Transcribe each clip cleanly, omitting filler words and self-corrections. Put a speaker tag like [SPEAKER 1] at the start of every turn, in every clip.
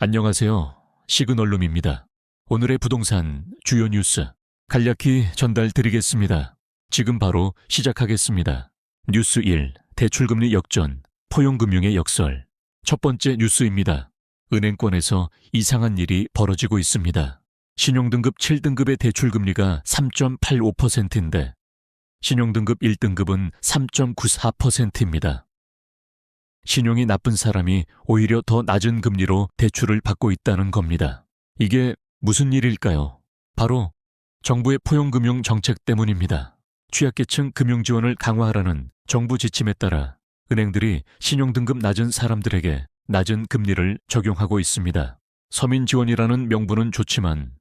[SPEAKER 1] 안녕하세요. 시그널룸입니다. 오늘의 부동산 주요 뉴스 간략히 전달 드리겠습니다. 지금 바로 시작하겠습니다. 뉴스 1. 대출금리 역전, 포용금융의 역설. 첫 번째 뉴스입니다. 은행권에서 이상한 일이 벌어지고 있습니다. 신용등급 7등급의 대출금리가 3.85%인데 신용등급 1등급은 3.94%입니다. 신용이 나쁜 사람이 오히려 더 낮은 금리로 대출을 받고 있다는 겁니다. 이게 무슨 일일까요? 바로 정부의 포용금융 정책 때문입니다. 취약계층 금융지원을 강화하라는 정부 지침에 따라 은행들이 신용등급 낮은 사람들에게 낮은 금리를 적용하고 있습니다. 서민지원이라는 명분은 좋지만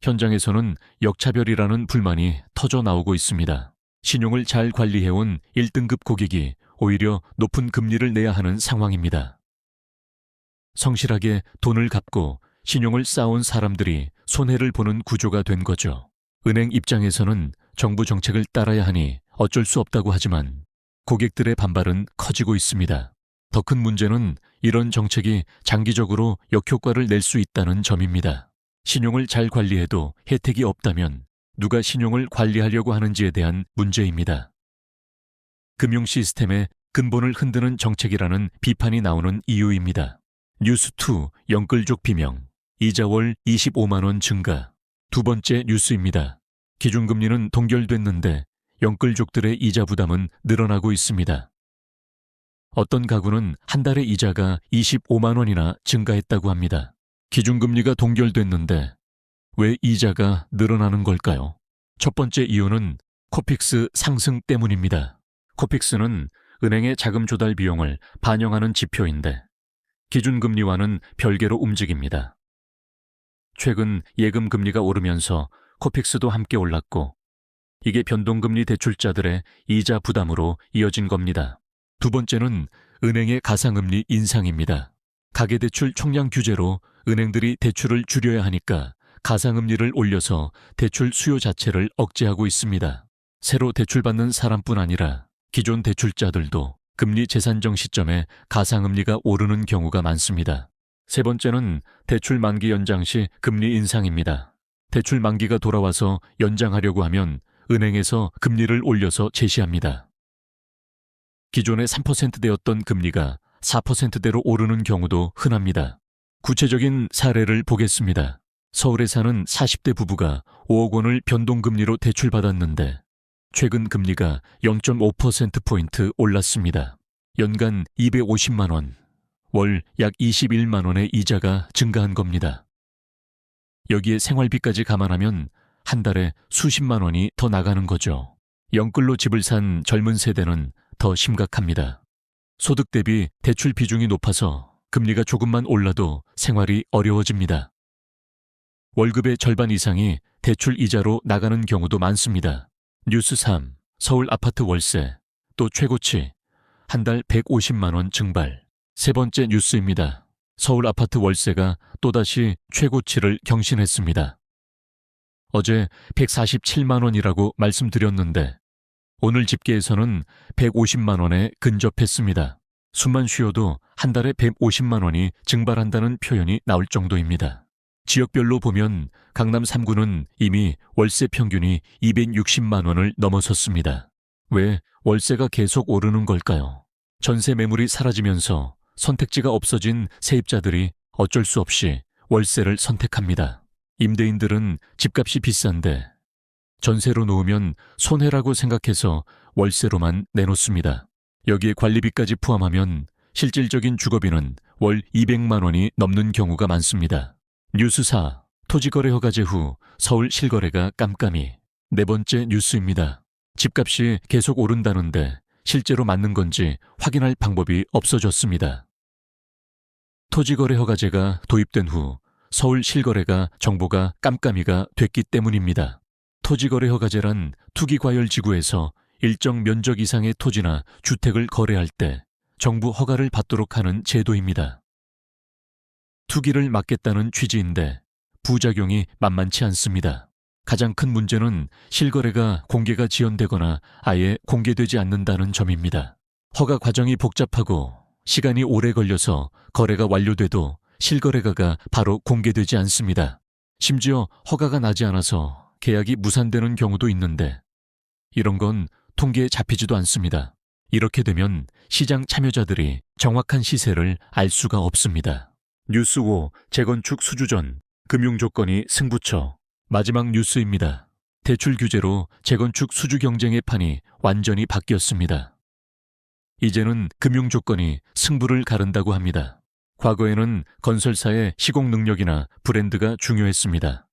[SPEAKER 1] 현장에서는 역차별이라는 불만이 터져 나오고 있습니다. 신용을 잘 관리해온 1등급 고객이 오히려 높은 금리를 내야 하는 상황입니다. 성실하게 돈을 갚고 신용을 쌓아온 사람들이 손해를 보는 구조가 된 거죠. 은행 입장에서는 정부 정책을 따라야 하니 어쩔 수 없다고 하지만 고객들의 반발은 커지고 있습니다. 더 큰 문제는 이런 정책이 장기적으로 역효과를 낼 수 있다는 점입니다. 신용을 잘 관리해도 혜택이 없다면 누가 신용을 관리하려고 하는지에 대한 문제입니다. 금융 시스템의 근본을 흔드는 정책이라는 비판이 나오는 이유입니다. 뉴스 2. 영끌족 비명. 이자월 25만 원 증가. 두 번째 뉴스입니다. 기준금리는 동결됐는데 영끌족들의 이자 부담은 늘어나고 있습니다. 어떤 가구는 한 달에 이자가 25만 원이나 증가했다고 합니다. 기준금리가 동결됐는데 왜 이자가 늘어나는 걸까요? 첫 번째 이유는 코픽스 상승 때문입니다. 코픽스는 은행의 자금 조달 비용을 반영하는 지표인데 기준금리와는 별개로 움직입니다. 최근 예금 금리가 오르면서 코픽스도 함께 올랐고 이게 변동금리 대출자들의 이자 부담으로 이어진 겁니다. 두 번째는 은행의 가상금리 인상입니다. 가계대출 총량 규제로 은행들이 대출을 줄여야 하니까 가상금리를 올려서 대출 수요 자체를 억제하고 있습니다. 새로 대출받는 사람뿐 아니라 기존 대출자들도 금리 재산정 시점에 가상금리가 오르는 경우가 많습니다. 세 번째는 대출 만기 연장 시 금리 인상입니다. 대출 만기가 돌아와서 연장하려고 하면 은행에서 금리를 올려서 제시합니다. 기존의 3%대였던 금리가 4%대로 오르는 경우도 흔합니다. 구체적인 사례를 보겠습니다. 서울에 사는 40대 부부가 5억 원을 변동금리로 대출받았는데 최근 금리가 0.5%포인트 올랐습니다. 연간 250만 원, 월 약 21만 원의 이자가 증가한 겁니다. 여기에 생활비까지 감안하면 한 달에 수십만 원이 더 나가는 거죠. 영끌로 집을 산 젊은 세대는 더 심각합니다. 소득 대비 대출 비중이 높아서 금리가 조금만 올라도 생활이 어려워집니다. 월급의 절반 이상이 대출 이자로 나가는 경우도 많습니다. 뉴스 3. 서울 아파트 월세 또 최고치 한 달 150만 원 증발. 세 번째 뉴스입니다. 서울 아파트 월세가 또다시 최고치를 경신했습니다. 어제 147만 원이라고 말씀드렸는데 오늘 집계에서는 150만 원에 근접했습니다. 숨만 쉬어도 한 달에 150만 원이 증발한다는 표현이 나올 정도입니다. 지역별로 보면 강남 3구는 이미 월세 평균이 260만 원을 넘어섰습니다. 왜 월세가 계속 오르는 걸까요? 전세 매물이 사라지면서 선택지가 없어진 세입자들이 어쩔 수 없이 월세를 선택합니다. 임대인들은 집값이 비싼데 전세로 놓으면 손해라고 생각해서 월세로만 내놓습니다. 여기에 관리비까지 포함하면 실질적인 주거비는 월 200만 원이 넘는 경우가 많습니다. 뉴스 4. 토지거래 허가제 후 서울 실거래가 깜깜이. 네 번째 뉴스입니다. 집값이 계속 오른다는데 실제로 맞는 건지 확인할 방법이 없어졌습니다. 토지거래 허가제가 도입된 후 서울 실거래가 정보가 깜깜이가 됐기 때문입니다. 토지거래 허가제란 투기과열지구에서 일정 면적 이상의 토지나 주택을 거래할 때 정부 허가를 받도록 하는 제도입니다. 투기를 막겠다는 취지인데 부작용이 만만치 않습니다. 가장 큰 문제는 실거래가 공개가 지연되거나 아예 공개되지 않는다는 점입니다. 허가 과정이 복잡하고 시간이 오래 걸려서 거래가 완료돼도 실거래가가 바로 공개되지 않습니다. 심지어 허가가 나지 않아서 계약이 무산되는 경우도 있는데 이런 건 통계에 잡히지도 않습니다. 이렇게 되면 시장 참여자들이 정확한 시세를 알 수가 없습니다. 뉴스 5 재건축 수주전 금융 조건이 승부처 마지막 뉴스입니다. 대출 규제로 재건축 수주 경쟁의 판이 완전히 바뀌었습니다. 이제는 금융 조건이 승부를 가른다고 합니다. 과거에는 건설사의 시공 능력이나 브랜드가 중요했습니다.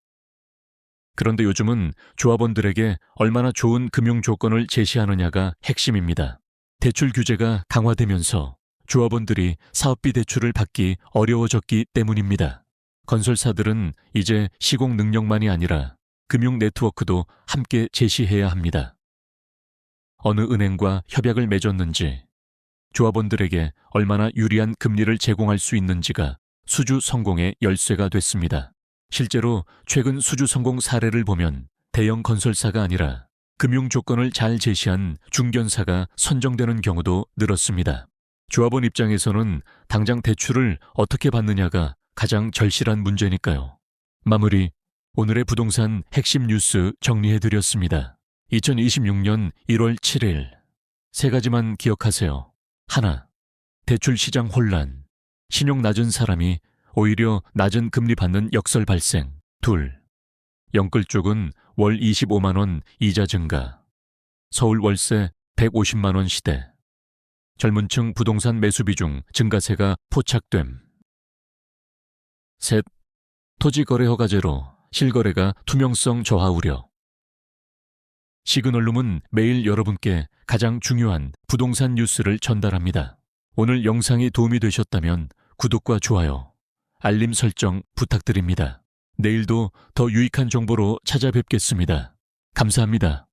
[SPEAKER 1] 그런데 요즘은 조합원들에게 얼마나 좋은 금융 조건을 제시하느냐가 핵심입니다. 대출 규제가 강화되면서 조합원들이 사업비 대출을 받기 어려워졌기 때문입니다. 건설사들은 이제 시공 능력만이 아니라 금융 네트워크도 함께 제시해야 합니다. 어느 은행과 협약을 맺었는지, 조합원들에게 얼마나 유리한 금리를 제공할 수 있는지가 수주 성공의 열쇠가 됐습니다. 실제로 최근 수주 성공 사례를 보면 대형 건설사가 아니라 금융 조건을 잘 제시한 중견사가 선정되는 경우도 늘었습니다. 조합원 입장에서는 당장 대출을 어떻게 받느냐가 가장 절실한 문제니까요. 마무리, 오늘의 부동산 핵심 뉴스 정리해드렸습니다. 2026년 1월 7일, 세 가지만 기억하세요. 하나, 대출 시장 혼란, 신용 낮은 사람이 오히려 낮은 금리 받는 역설 발생. 둘, 영끌 쪽은 월 25만 원 이자 증가. 서울 월세 150만 원 시대. 젊은 층 부동산 매수 비중 증가세가 포착됨. 셋, 토지 거래 허가제로 실거래가 투명성 저하 우려. 시그널룸은 매일 여러분께 가장 중요한 부동산 뉴스를 전달합니다. 오늘 영상이 도움이 되셨다면 구독과 좋아요, 알림 설정 부탁드립니다. 내일도 더 유익한 정보로 찾아뵙겠습니다. 감사합니다.